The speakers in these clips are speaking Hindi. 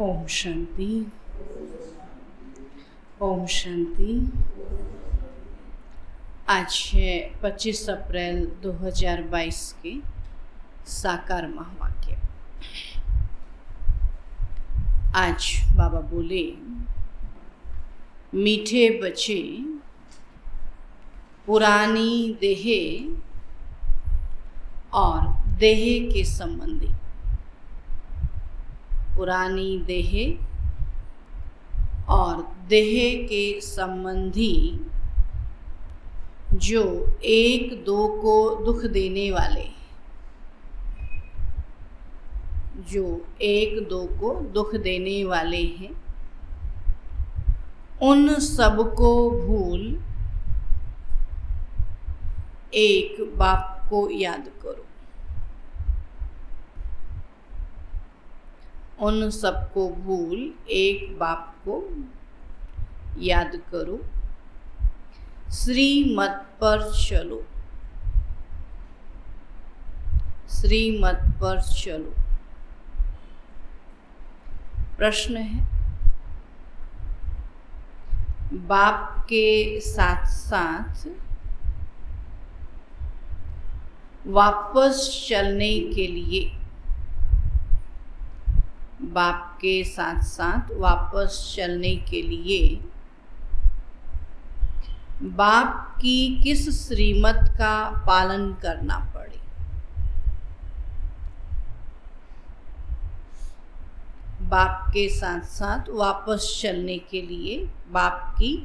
ओम शांति। ओम शांति। आज है 25 अप्रैल 2022 के साकार महावाक्य। आज बाबा बोले, मीठे बच्चे पुरानी देह और देह के संबंधी, पुरानी देह और देह के संबंधी जो एक दो को दुख देने वाले, जो एक दो को दुख देने वाले हैं, उन सब को भूल एक बाप को याद करो। उन सबको भूल एक बाप को याद करो। श्रीमत पर चलो, श्रीमत पर चलो। प्रश्न है, बाप के साथ साथ वापस चलने के लिए, बाप के साथ साथ वापस चलने के लिए बाप की किस श्रीमत का पालन करना पड़े? बाप के साथ साथ वापस चलने के लिए बाप की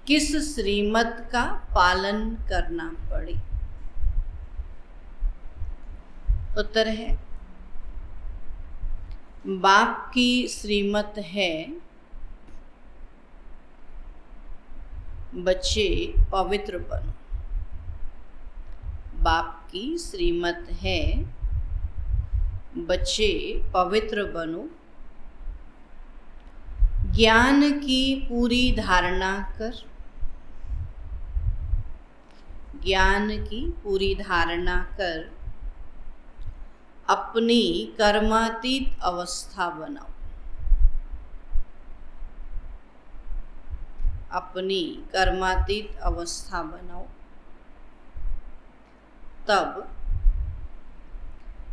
किस श्रीमत का पालन करना पड़े? उत्तर है, बाप की श्रीमत है बच्चे पवित्र बनो। बाप की श्रीमत है बच्चे पवित्र बनो, ज्ञान की पूरी धारणा कर, ज्ञान की पूरी धारणा कर अपनी कर्मातीत अवस्था बनाओ, अपनी कर्मातीत अवस्था बनाओ। तब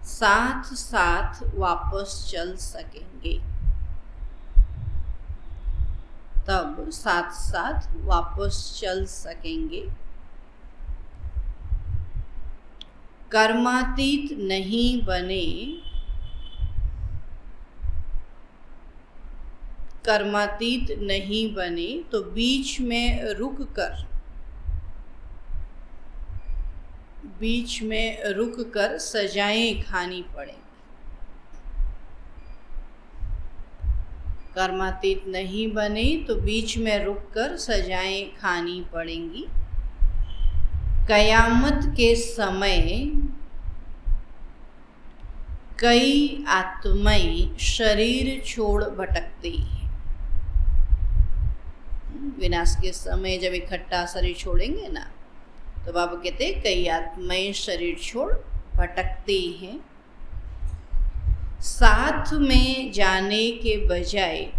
साथ साथ वापस चल सकेंगे, तब साथ साथ वापस चल सकेंगे। कर्मातीत नहीं बने, कर्मातीत नहीं बने तो बीच में रुक कर सजाएं खानी पड़ेंगी। कर्मातीत नहीं बने तो बीच में रुक कर सजाएं खानी पड़ेंगी। कयामत के समय कई आत्माएं शरीर छोड़ भटकती हैं। विनाश के समय जब इकट्ठा शरीर छोड़ेंगे ना, तो बाबा कहते हैं कई आत्माएं शरीर छोड़ भटकती हैं। साथ में जाने के बजाय,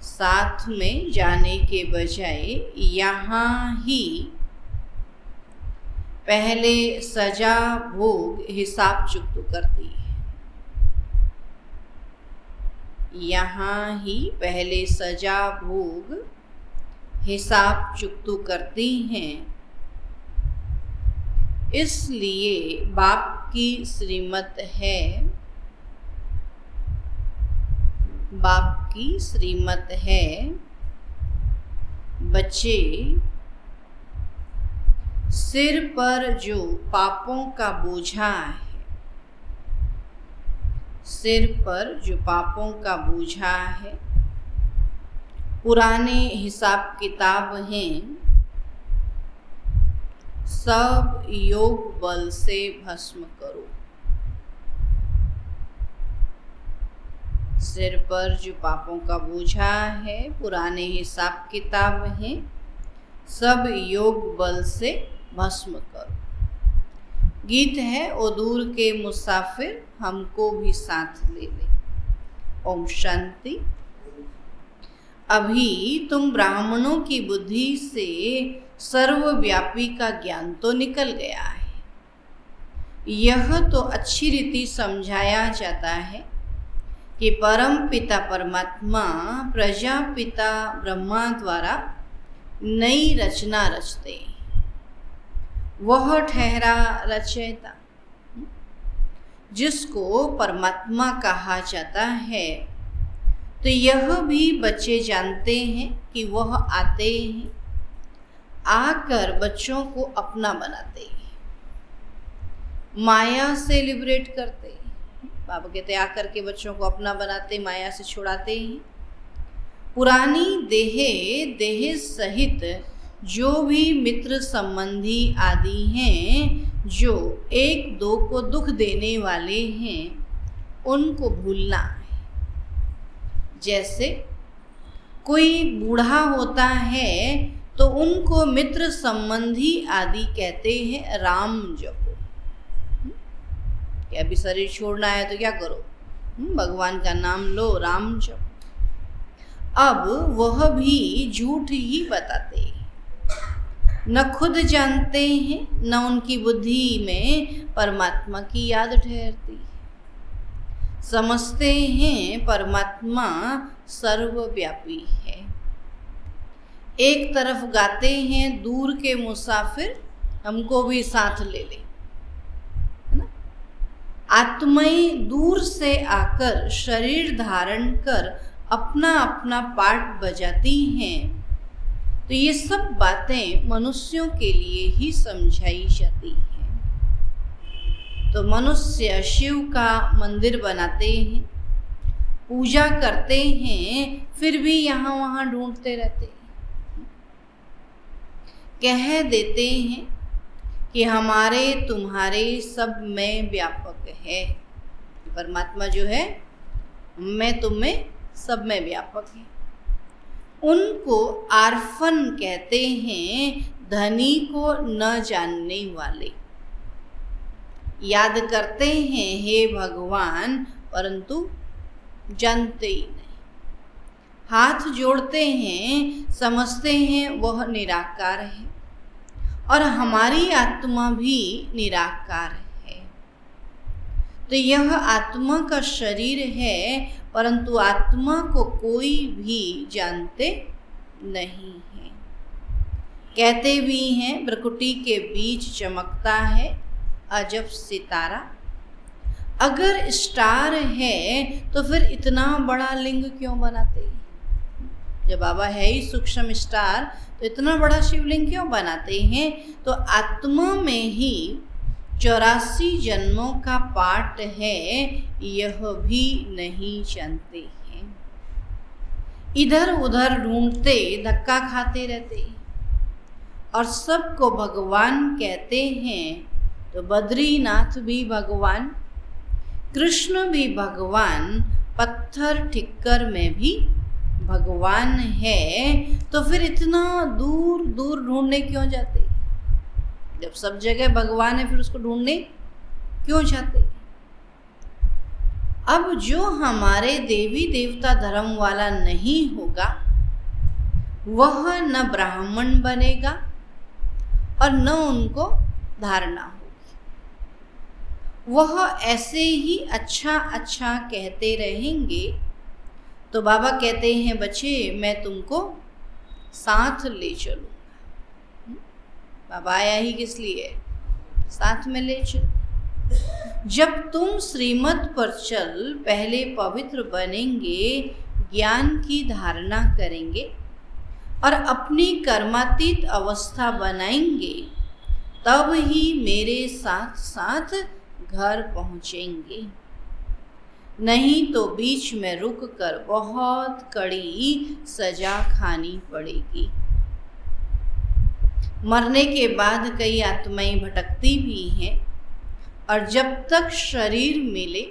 साथ में जाने के बजाय यहाँ ही पहले सजा भोग हिसाब चुकता करती है। यहाँ ही पहले सजा भोग हिसाब चुकता करती हैं। इसलिए बाप की श्रीमत है, बाप की श्रीमत है बच्चे सिर पर जो पापों का बोझा है, सिर पर जो पापों का बोझा है, पुराने हिसाब किताब हैं, सब योग बल से भस्म करो। सिर पर जो पापों का बोझा है, पुराने हिसाब किताब हैं, सब योग बल से भस्म करो। गीत है ओ दूर के मुसाफिर हमको भी साथ ले ले। ओम शांति। अभी तुम ब्राह्मणों की बुद्धि से सर्वव्यापी का ज्ञान तो निकल गया है। यह तो अच्छी रीति समझाया जाता है कि परम पिता परमात्मा प्रजापिता ब्रह्मा द्वारा नई रचना रचते, वह ठहरा रचयिता। जिसको परमात्मा कहा जाता है, तो यह भी बच्चे जानते हैं कि वह आते हैं, आकर बच्चों को अपना बनाते हैं, माया से लिबरेट करते हैं। बाबा कहते आकर के बच्चों को अपना बनाते, माया से छुड़ाते हैं। पुरानी देह सहित जो भी मित्र संबंधी आदि हैं, जो एक दो को दुख देने वाले हैं, उनको भूलना है। जैसे कोई बूढ़ा होता है तो उनको मित्र संबंधी आदि कहते हैं राम जपो। कि अभी शरीर छोड़ना है तो क्या करो, भगवान का नाम लो, राम जपो। अब वह भी झूठ ही बताते हैं, न खुद जानते हैं, न उनकी बुद्धि में परमात्मा की याद ठहरती। समझते हैं परमात्मा सर्वव्यापी है। एक तरफ गाते हैं दूर के मुसाफिर हमको भी साथ ले ले, है ना। आत्माएं दूर से आकर शरीर धारण कर अपना अपना पाठ बजाती हैं। तो ये सब बातें मनुष्यों के लिए ही समझाई जाती हैं। तो मनुष्य शिव का मंदिर बनाते हैं, पूजा करते हैं, फिर भी यहाँ वहाँ ढूंढते रहते हैं। कह देते हैं कि हमारे तुम्हारे सब में व्यापक है। परमात्मा जो है मैं तुम में सब में व्यापक है। उनको आर्फन कहते हैं, धनी को न जानने वाले। याद करते हैं हे भगवान, परंतु जानते ही नहीं। हाथ जोड़ते हैं, समझते हैं वह निराकार है, और हमारी आत्मा भी निराकार है। तो यह आत्मा का शरीर है, परंतु आत्मा को कोई भी जानते नहीं है। कहते भी हैं भ्रकुटी के बीच चमकता है अजब सितारा। अगर स्टार है तो फिर इतना बड़ा लिंग क्यों बनाते? जब बाबा है ही सूक्ष्म स्टार, तो इतना बड़ा शिवलिंग क्यों बनाते हैं? तो आत्मा में ही 84 जन्मों का पाठ है, यह भी नहीं जानते हैं। इधर उधर ढूंढते, धक्का खाते रहते, और सबको भगवान कहते हैं। तो बद्रीनाथ भी भगवान, कृष्ण भी भगवान, पत्थर ठिक्कर में भी भगवान है। तो फिर इतना दूर दूर ढूंढने क्यों जाते? जब सब जगह भगवान है, फिर उसको ढूंढने क्यों जाते? अब जो हमारे देवी देवता धर्म वाला नहीं होगा, वह न ब्राह्मण बनेगा और न उनको धारणा होगी। वह ऐसे ही अच्छा अच्छा कहते रहेंगे। तो बाबा कहते हैं बच्चे, मैं तुमको साथ ले चलूंगा। बाबा आया ही किस लिए? साथ में ले चल। जब तुम श्रीमत पर चल पहले पवित्र बनेंगे, ज्ञान की धारणा करेंगे और अपनी कर्मातीत अवस्था बनाएंगे, तब ही मेरे साथ साथ घर पहुँचेंगे। नहीं तो बीच में रुक कर बहुत कड़ी सजा खानी पड़ेगी। मरने के बाद कई आत्माएं भटकती भी हैं, और जब तक शरीर मिले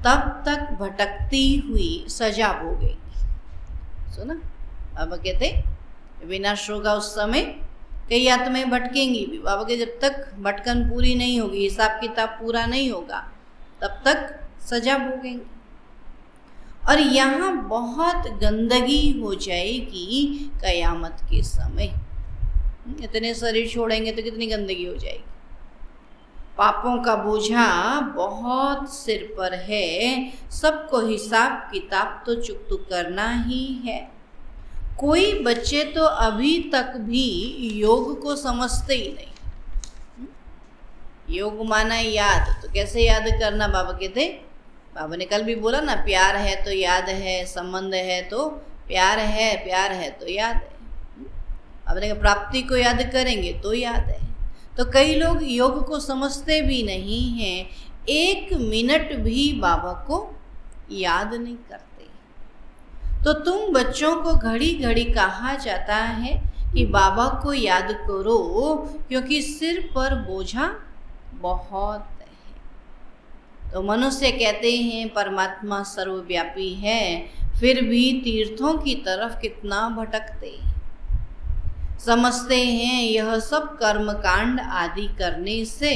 तब तक भटकती हुई सजा भोगेंगी। सुना? बाबा कहते विनाश होगा उस समय कई आत्माएं भटकेंगी भी बाबा के, जब तक भटकन पूरी नहीं होगी, हिसाब किताब पूरा नहीं होगा, तब तक सजा भोगेंगे। और यहाँ बहुत गंदगी हो जाएगी कयामत के समय। इतने शरीर छोड़ेंगे तो कितनी गंदगी हो जाएगी। पापों का बोझा बहुत सिर पर है, सबको हिसाब किताब तो चुकता करना ही है। कोई बच्चे तो अभी तक भी योग को समझते ही नहीं। योग माना याद, तो कैसे याद करना बाबा कहते, बाबा ने कल भी बोला ना, प्यार है तो याद है, संबंध है तो प्यार है, प्यार है तो याद है। बाबा ने कहा प्राप्ति को याद करेंगे तो याद है। तो कई लोग योग को समझते भी नहीं हैं, 1 मिनट भी बाबा को याद नहीं करते। तो तुम बच्चों को घड़ी घड़ी कहा जाता है कि बाबा को याद करो, क्योंकि सिर पर बोझा बहुत है। तो मनुष्य कहते हैं परमात्मा सर्वव्यापी है, फिर भी तीर्थों की तरफ कितना भटकते हैं। समझते हैं यह सब कर्म कांड आदि करने से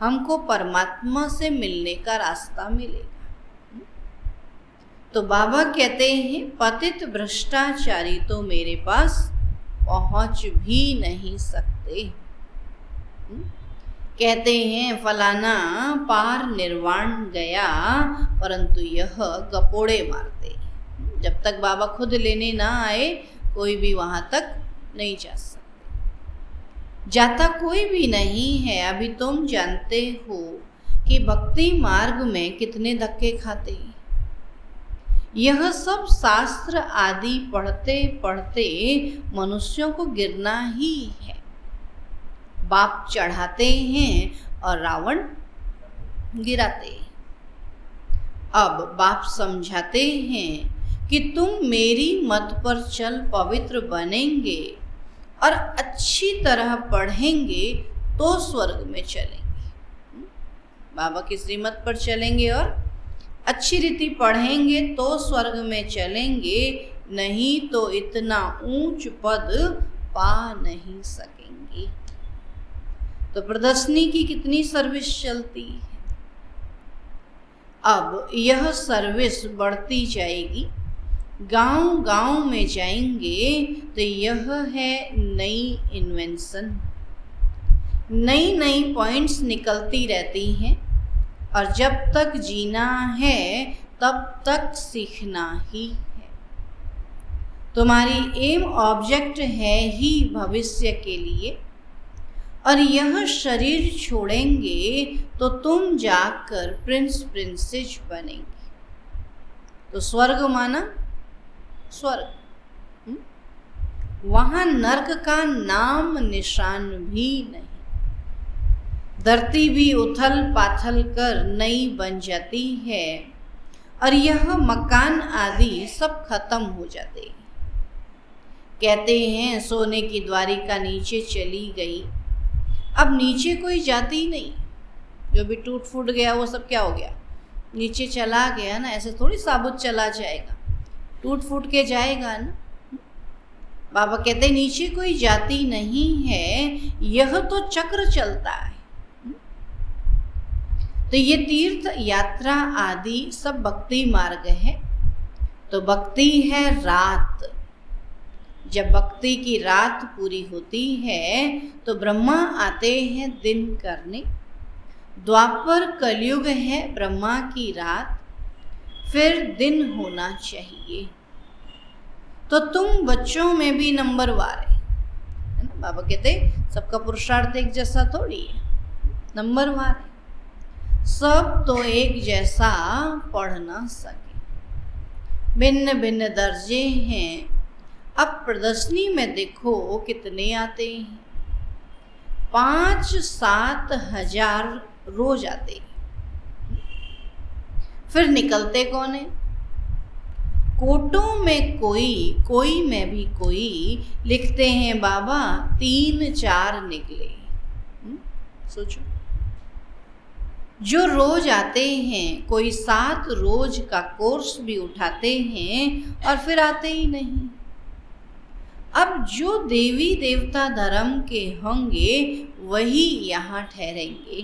हमको परमात्मा से मिलने का रास्ता मिलेगा। तो बाबा कहते हैं पतित भ्रष्टाचारी तो मेरे पास पहुंच भी नहीं सकते। कहते हैं फलाना पार निर्वाण गया, परंतु यह गपोड़े मारते। जब तक बाबा खुद लेने ना आए कोई भी वहां तक नहीं जा सकते। जाता कोई भी नहीं है। अभी तुम जानते हो कि भक्ति मार्ग में कितने धक्के खाते हैं। यह सब शास्त्र आदि पढ़ते पढ़ते मनुष्यों को गिरना ही है। बाप चढ़ाते हैं और रावण गिराते हैं। अब बाप समझाते हैं कि तुम मेरी मत पर चल पवित्र बनेंगे और अच्छी तरह पढ़ेंगे तो स्वर्ग में चलेंगे। बाबा की श्रीमत पर चलेंगे और अच्छी रीति पढ़ेंगे तो स्वर्ग में चलेंगे, नहीं तो इतना ऊंच पद पा नहीं सकेंगे। तो प्रदर्शनी की कितनी सर्विस चलती है। अब यह सर्विस बढ़ती जाएगी, गांव गांव में जाएंगे तो यह है नई इन्वेंशन। नई नई पॉइंट्स निकलती रहती हैं और जब तक जीना है तब तक सीखना ही है। तुम्हारी एम ऑब्जेक्ट है ही भविष्य के लिए, और यह शरीर छोड़ेंगे तो तुम जाकर प्रिंस प्रिंसेस बनेंगे। तो स्वर्ग माना स्वर्ग, वहां नरक का नाम निशान भी नहीं। धरती भी उथल पाथल कर नई बन जाती है और यह मकान आदि सब खत्म हो जाते हैं। कहते हैं सोने की द्वारिका नीचे चली गई, अब नीचे कोई जाती नहीं। जो भी टूट फूट गया वो सब क्या हो गया, नीचे चला गया ना। ऐसे थोड़ी साबुत चला जाएगा, टूट फूट के जाएगा ना। बाबा कहते हैं नीचे कोई जाती नहीं है, यह तो चक्र चलता है। तो ये तीर्थ यात्रा आदि सब भक्ति मार्ग है। तो भक्ति है रात। जब भक्ति की रात पूरी होती है तो ब्रह्मा आते हैं दिन करने। द्वापर कलयुग है ब्रह्मा की रात, फिर दिन होना चाहिए। तो तुम बच्चों में भी नंबरवार है ना। बाबा कहते सबका पुरुषार्थ एक जैसा थोड़ी है, नंबरवार है। सब तो एक जैसा पढ़ ना सके, भिन्न भिन्न दर्जे हैं। अब प्रदर्शनी में देखो कितने आते हैं, 5-7 हजार रोज आते हैं। फिर निकलते कौन है? कोटों में कोई में भी कोई लिखते हैं बाबा 3-4 निकले। सोचो, जो रोज आते हैं कोई 7 रोज का कोर्स भी उठाते हैं और फिर आते ही नहीं। अब जो देवी देवता धर्म के होंगे वही यहाँ ठहरेंगे।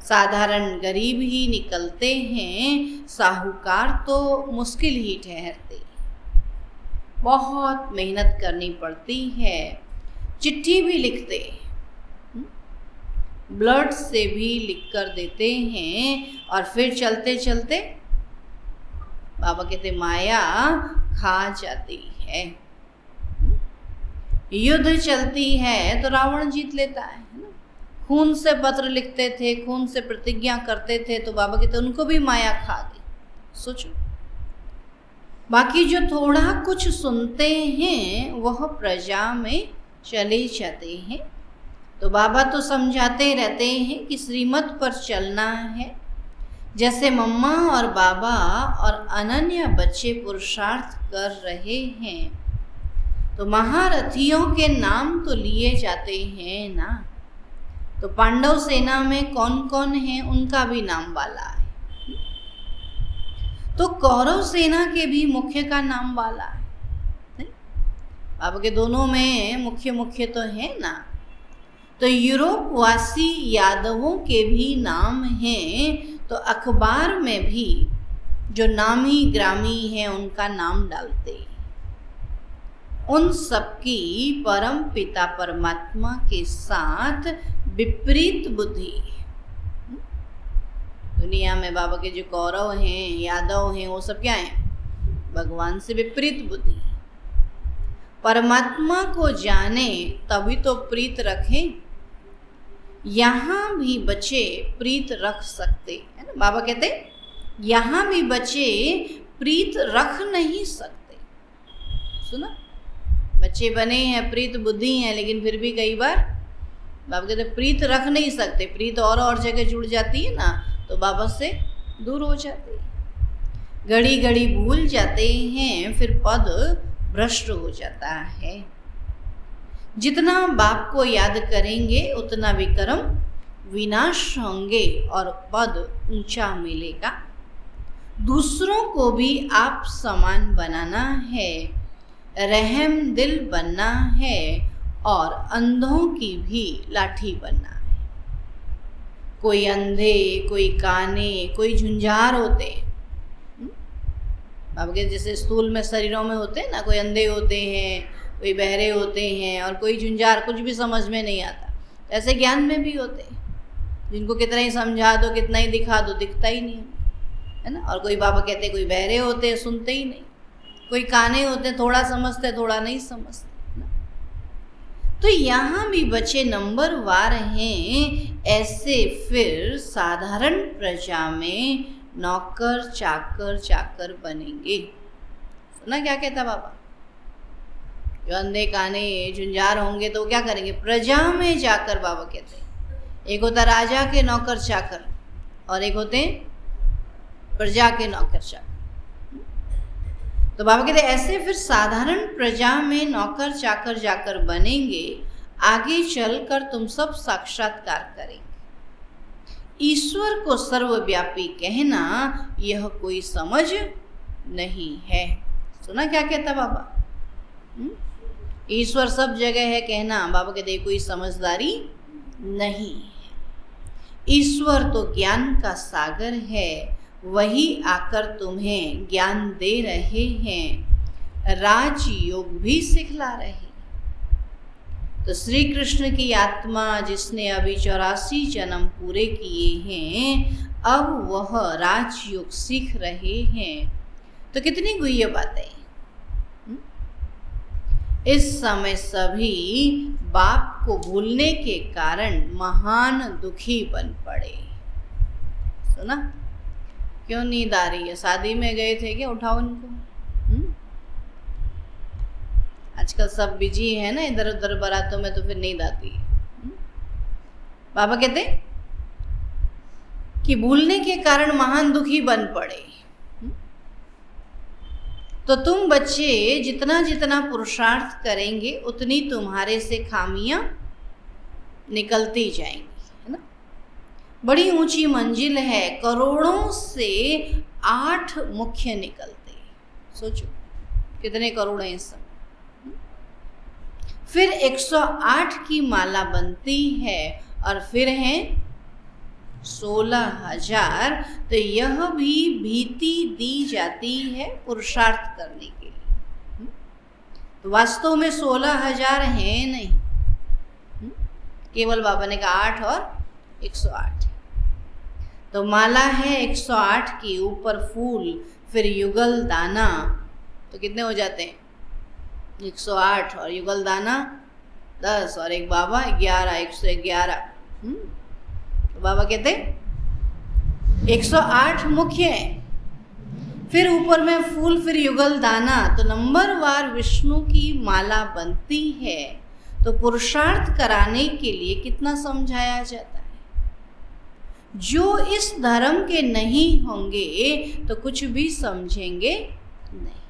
साधारण गरीब ही निकलते हैं, साहूकार तो मुश्किल ही ठहरते। बहुत मेहनत करनी पड़ती है, चिट्ठी भी लिखते, ब्लड से भी लिख कर देते हैं, और फिर चलते चलते बाबा कहते माया खा जाती है। युद्ध चलती है तो रावण जीत लेता है ना। खून से पत्र लिखते थे, खून से प्रतिज्ञा करते थे, तो बाबा कहते उनको भी माया खा गई। सोचो, बाकी जो थोड़ा कुछ सुनते हैं वह प्रजा में चले जाते हैं। तो बाबा तो समझाते रहते हैं कि श्रीमत पर चलना है। जैसे मम्मा और बाबा और अनन्या बच्चे पुरुषार्थ कर रहे हैं, तो महारथियों के नाम तो लिए जाते हैं ना। तो पांडव सेना में कौन कौन है उनका भी नाम वाला है, तो कौरव सेना के भी मुख्य का नाम वाला है। बाबा के दोनों में मुख्य मुख्य तो है ना। तो यूरोप वासी यादवों के भी नाम हैं, तो अखबार में भी जो नामी ग्रामी हैं उनका नाम डालते। उन सबकी परम पिता परमात्मा के साथ विपरीत बुद्धि। दुनिया में बाबा के जो कौरव हैं, यादव हैं, वो सब क्या हैं? भगवान से विपरीत बुद्धि। परमात्मा को जाने तभी तो प्रीत रखें। यहाँ भी बच्चे प्रीत रख सकते है ना। बाबा कहते यहाँ भी बच्चे प्रीत रख नहीं सकते। सुना, बच्चे बने हैं, प्रीत बुद्धि है, लेकिन फिर भी कई बार बाबा कहते प्रीत रख नहीं सकते। प्रीत और जगह जुड़ जाती है ना, तो बाबा से दूर हो जाते हैं। घड़ी घड़ी भूल जाते हैं, फिर पद भ्रष्ट हो जाता है। जितना बाप को याद करेंगे उतना विक्रम विनाश होंगे और पद ऊंचा मिलेगा। दूसरों को भी आप समान बनाना है, रहम दिल बनना है, और अंधों की भी लाठी बनना है। कोई अंधे, कोई काने, कोई झुंझार होते। बाबा के जैसे स्थूल में शरीरों में होते हैं ना, कोई अंधे होते हैं, कोई बहरे होते हैं, और कोई झुंझार, कुछ भी समझ में नहीं आता। ऐसे ज्ञान में भी होते हैं जिनको कितना ही समझा दो, कितना ही दिखा दो, दिखता ही नहीं है ना। और कोई बाबा कहते कोई बहरे होते हैं, सुनते ही नहीं। कोई काने होते हैं, थोड़ा समझते थोड़ा नहीं समझते ना। तो यहाँ भी बच्चे नंबर वार हैं। ऐसे फिर साधारण प्रजा में नौकर चाकर चाकर बनेंगे। सुना क्या कहता बाबा? जो अंधे काने झुंझार होंगे तो क्या करेंगे? प्रजा में जाकर। बाबा कहते हैं एक होता राजा के नौकर चाकर और एक होते प्रजा के नौकर चाकर। तो बाबा कहते ऐसे फिर साधारण प्रजा में नौकर चाकर जाकर बनेंगे। आगे चलकर तुम सब साक्षात्कार करेंगे। ईश्वर को सर्वव्यापी कहना यह कोई समझ नहीं है। सुना क्या कहता बाबा? ईश्वर सब जगह है कहना, बाबा कहते कोई समझदारी नहीं है। ईश्वर तो ज्ञान का सागर है, वही आकर तुम्हें ज्ञान दे रहे हैं, राज योग भी सिखला रहे। तो श्री कृष्ण की आत्मा जिसने अभी 84 जन्म पूरे किए हैं, अब वह राजयोग सीख रहे हैं। तो कितनी गुह्य बातें। इस समय सभी बाप को भूलने के कारण महान दुखी बन पड़े। सुना? क्यों नींद आ रही है? शादी में गए थे क्या? उठाओ इनको। आजकल सब बिजी है ना इधर उधर बारातों में, तो फिर नींद आती है। बाबा कहते कि भूलने के कारण महान दुखी बन पड़े। तो तुम बच्चे जितना जितना पुरुषार्थ करेंगे उतनी तुम्हारे से खामियां निकलती जाएंगी, है ना। बड़ी ऊंची मंजिल है, करोड़ों से 8 मुख्य निकलते। सोचो कितने करोड़ हैं इस समय। फिर 108 की माला बनती है और फिर है 16,000। तो यह भी भीति दी जाती है पुरुषार्थ करने के लिए। तो वास्तव में 16,000 है नहीं, केवल बाबा ने कहा 8 और 108। तो माला है 108 की, ऊपर फूल, फिर युगल दाना, तो कितने हो जाते हैं 108 और युगल दाना 10 और एक बाबा 11, 111। तो बाबा कहते 108 मुख्य है, फिर ऊपर में फूल, फिर युगल दाना। तो नंबरवार विष्णु की माला बनती है। तो पुरुषार्थ कराने के लिए कितना समझाया जाता है। जो इस धर्म के नहीं होंगे तो कुछ भी समझेंगे नहीं।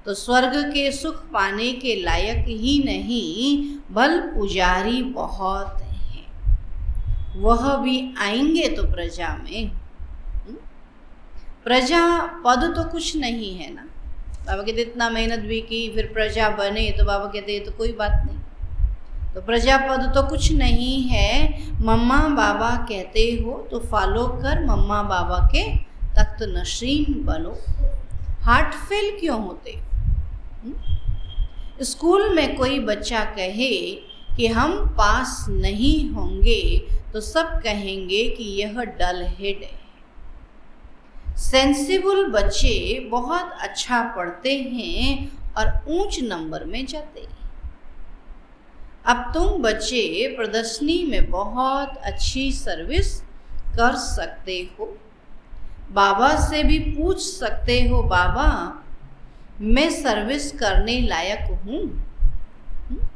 तो स्वर्ग के सुख पाने के लायक ही नहीं, बल पुजारी बहुत हैं, वह भी आएंगे तो प्रजा में। प्रजा पद तो कुछ नहीं है ना। बाबा कहते इतना मेहनत भी की, फिर प्रजा बने, तो बाबा कहते तो कोई बात नहीं। तो प्रजा पद तो कुछ नहीं है। मम्मा बाबा कहते हो तो फॉलो कर मम्मा बाबा के तख्त नशीन बनो। हार्ट फेल क्यों होते? स्कूल में कोई बच्चा कहे कि हम पास नहीं होंगे तो सब कहेंगे कि यह डल हेड है। सेंसिबल बच्चे बहुत अच्छा पढ़ते हैं और ऊंच नंबर में जाते हैं। अब तुम बच्चे प्रदर्शनी में बहुत अच्छी सर्विस कर सकते हो। बाबा से भी पूछ सकते हो, बाबा मैं सर्विस करने लायक हूँ।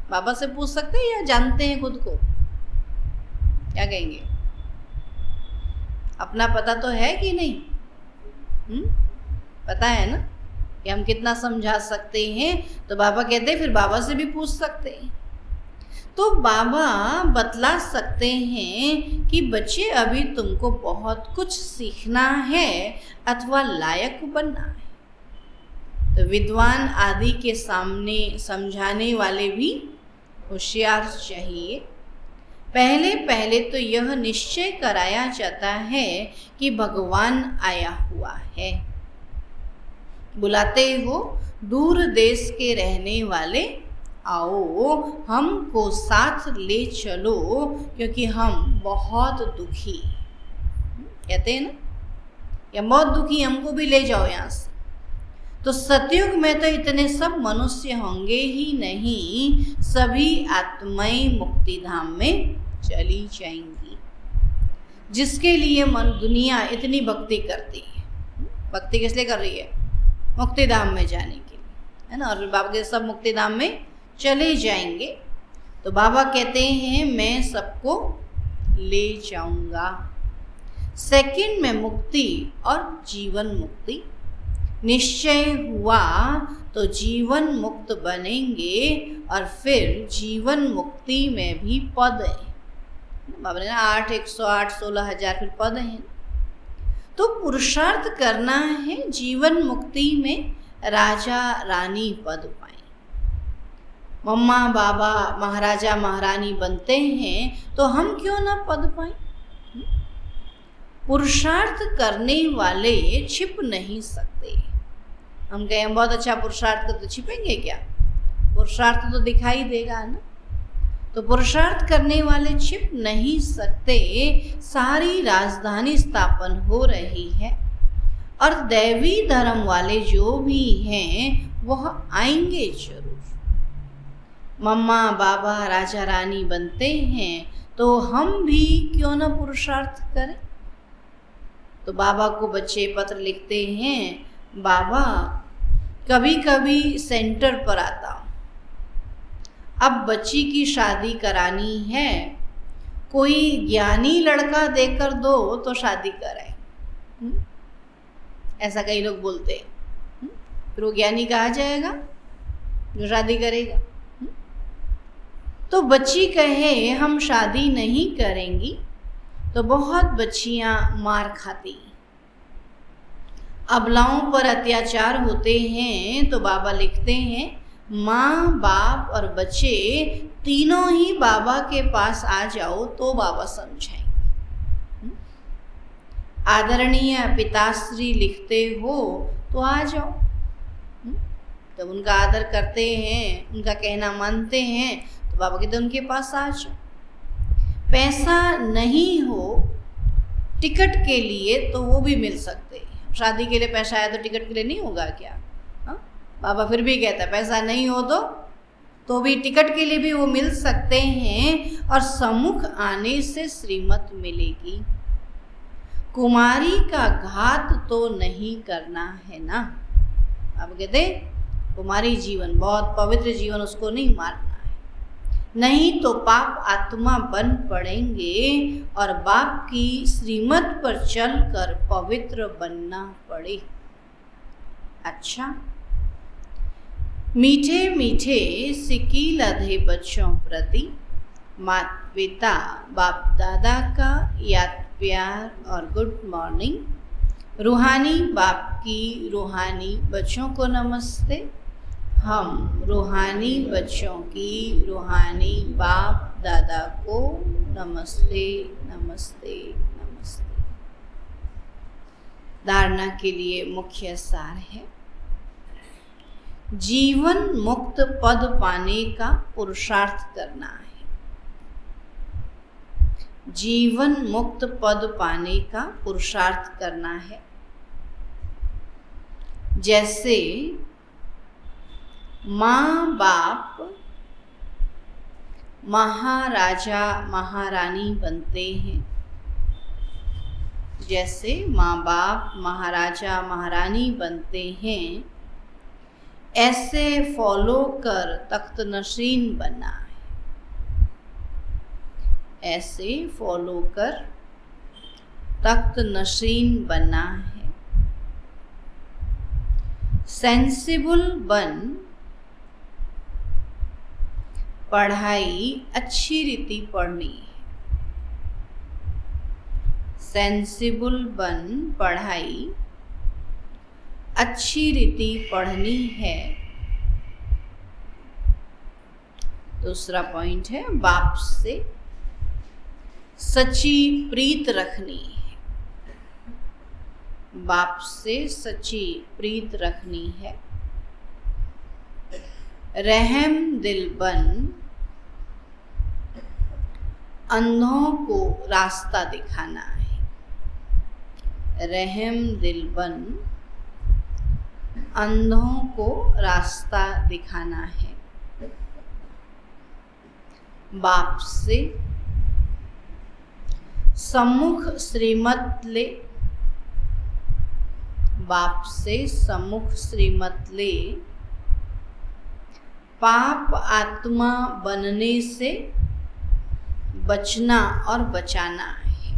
बाबा से पूछ सकते हैं या जानते हैं खुद को? क्या कहेंगे? अपना पता तो है कि नहीं? पता है ना कि हम कितना समझा सकते हैं। तो बाबा कहते हैं फिर बाबा से भी पूछ सकते हैं। तो बाबा बतला सकते हैं कि बच्चे अभी तुमको बहुत कुछ सीखना है अथवा लायक बनना है। तो विद्वान आदि के सामने समझाने वाले भी होशियार चाहिए। पहले पहले तो यह निश्चय कराया जाता है कि भगवान आया हुआ है। बुलाते हो दूर देश के रहने वाले, आओ हमको साथ ले चलो क्योंकि हम बहुत दुखी, कहते हैं ना, या बहुत दुखी, हमको भी ले जाओ यहाँ से। तो सतयुग में तो इतने सब मनुष्य होंगे ही नहीं, सभी आत्माएं मुक्ति धाम में चली जाएंगी। जिसके लिए मन दुनिया इतनी भक्ति करती है, भक्ति किस लिए कर रही है? मुक्ति धाम में जाने के लिए, है ना। और बाबा के सब मुक्ति धाम में चले जाएंगे। तो बाबा कहते हैं मैं सबको ले जाऊंगा। सेकंड में मुक्ति और जीवन मुक्ति निश्चय हुआ तो जीवन मुक्त बनेंगे और फिर जीवन मुक्ति में भी पद है। बाबा ने 8, 108, 16,000 फिर पद हैं। तो पुरुषार्थ करना है जीवन मुक्ति में राजा रानी पद पाए। मम्मा बाबा महाराजा महारानी बनते हैं तो हम क्यों ना पद पाए? पुरुषार्थ करने वाले छिप नहीं सकते। हम कहें हम बहुत अच्छा पुरुषार्थ कर, तो छिपेंगे क्या? पुरुषार्थ तो दिखाई देगा ना। तो पुरुषार्थ करने वाले छिप नहीं सकते। सारी राजधानी स्थापन हो रही है और दैवी धर्म वाले जो भी हैं वह आएंगे जरूर। मम्मा बाबा राजा रानी बनते हैं तो हम भी क्यों ना पुरुषार्थ करें? तो बाबा को बच्चे पत्र लिखते हैं, बाबा कभी कभी सेंटर पर आता हूँ, अब बच्ची की शादी करानी है, कोई ज्ञानी लड़का देकर दो तो शादी कराए। ऐसा कई लोग बोलते हैं। फिर वो ज्ञानी कहा जाएगा जो शादी करेगा। तो बच्ची कहे हम शादी नहीं करेंगी तो बहुत बच्चियां मार खाती, अबलाओं पर अत्याचार होते हैं। तो बाबा लिखते हैं माँ बाप और बच्चे तीनों ही बाबा के पास आ जाओ तो बाबा समझाएंगे। आदरणीय पिताश्री लिखते हो तो आ जाओ। जब उनका आदर करते हैं, उनका कहना मानते हैं, तो बाबा कहते उनके पास आ जाओ। पैसा नहीं हो टिकट के लिए तो वो भी मिल सकते हैं। शादी के लिए पैसा आया तो टिकट के लिए नहीं होगा क्या? बाबा फिर भी कहता है पैसा नहीं हो तो भी टिकट के लिए भी वो मिल सकते हैं, और सम्मुख आने से श्रीमत मिलेगी। कुमारी का घात तो नहीं करना है ना। अब कहते कुमारी जीवन बहुत पवित्र जीवन, उसको नहीं मारना है, नहीं तो पाप आत्मा बन पड़ेंगे और बाप की श्रीमत पर चलकर पवित्र बनना पड़े। अच्छा, मीठे मीठे सिक्की लधे बच्चों प्रति माता पिता बाप दादा का याद प्यार और गुड मॉर्निंग। रूहानी बाप की रूहानी बच्चों को नमस्ते। हम रूहानी बच्चों की रूहानी बाप दादा को नमस्ते नमस्ते नमस्ते। धारणा के लिए मुख्य सार है, जीवन मुक्त पद पाने का पुरुषार्थ करना है। जीवन मुक्त पद पाने का पुरुषार्थ करना है। जैसे माँ बाप महाराजा महारानी बनते हैं, जैसे माँ बाप महाराजा महारानी बनते हैं, ऐसे फॉलो कर तख्त नशीन बनना है। ऐसे फॉलो कर तख्त नशीन बनना है। सेंसिबल बन पढ़ाई अच्छी रीति पढ़नी है। सेंसिबल बन पढ़ाई अच्छी रीति पढ़नी है। दूसरा पॉइंट है, बाप से सच्ची प्रीत रखनी है। बाप से सच्ची प्रीत रखनी है। रहम दिल बन अंधों को रास्ता दिखाना है। रहम दिल बन अंधों को रास्ता दिखाना है। बाप से सम्मुख श्रीमत ले। बाप से सम्मुख श्रीमत ले। पाप आत्मा बनने से बचना और बचाना है।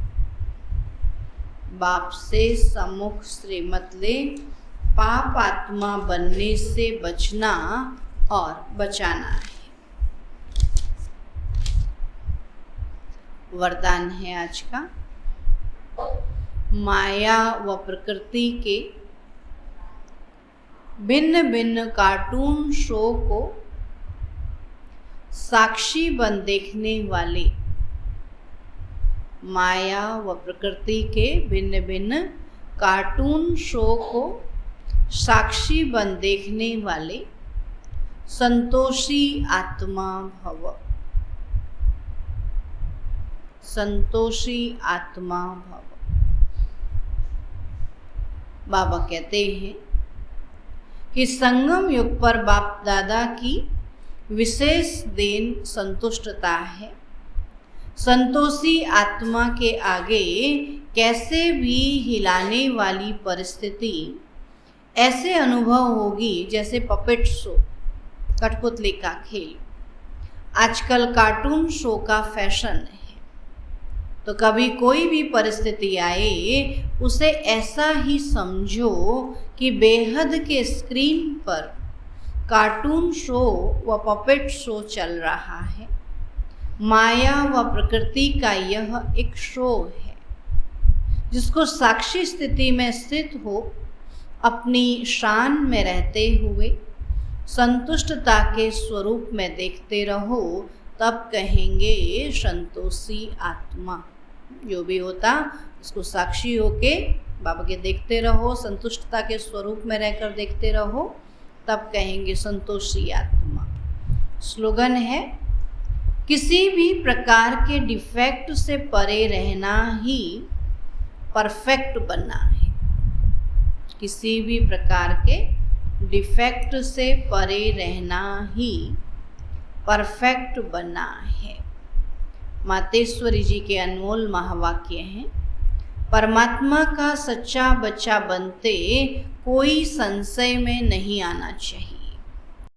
बाप से सम्मुख श्रीमत ले, पाप आत्मा बनने से बचना और बचाना है। वरदान है आज का, माया व प्रकृति के भिन्न भिन्न कार्टून शो को साक्षी बन देखने वाले। माया व प्रकृति के भिन्न भिन्न कार्टून शो को साक्षी बन देखने वाले संतोषी आत्मा भव। संतोषी आत्मा भव। बाबा कहते हैं कि संगम युग पर बाप दादा की विशेष देन संतुष्टता है। संतोषी आत्मा के आगे कैसे भी हिलाने वाली परिस्थिति ऐसे अनुभव होगी जैसे पपेट शो, कठपुतली का खेल। आजकल कार्टून शो का फैशन है, तो कभी कोई भी परिस्थिति आए उसे ऐसा ही समझो कि बेहद के स्क्रीन पर कार्टून शो व पपेट शो चल रहा है। माया व प्रकृति का यह एक शो है जिसको साक्षी स्थिति में स्थित हो अपनी शान में रहते हुए संतुष्टता के स्वरूप में देखते रहो, तब कहेंगे संतोषी आत्मा। जो भी होता उसको साक्षी होके बाबा के देखते रहो, संतुष्टता के स्वरूप में रहकर देखते रहो, तब कहेंगे संतोषी आत्मा। स्लोगन है, किसी भी प्रकार के डिफेक्ट से परे रहना ही परफेक्ट बनना है। किसी भी प्रकार के डिफेक्ट से परे रहना ही परफेक्ट बनना है। मातेश्वरी जी के अनमोल महावाक्य हैं। परमात्मा का सच्चा बच्चा बनते कोई संशय में नहीं आना चाहिए।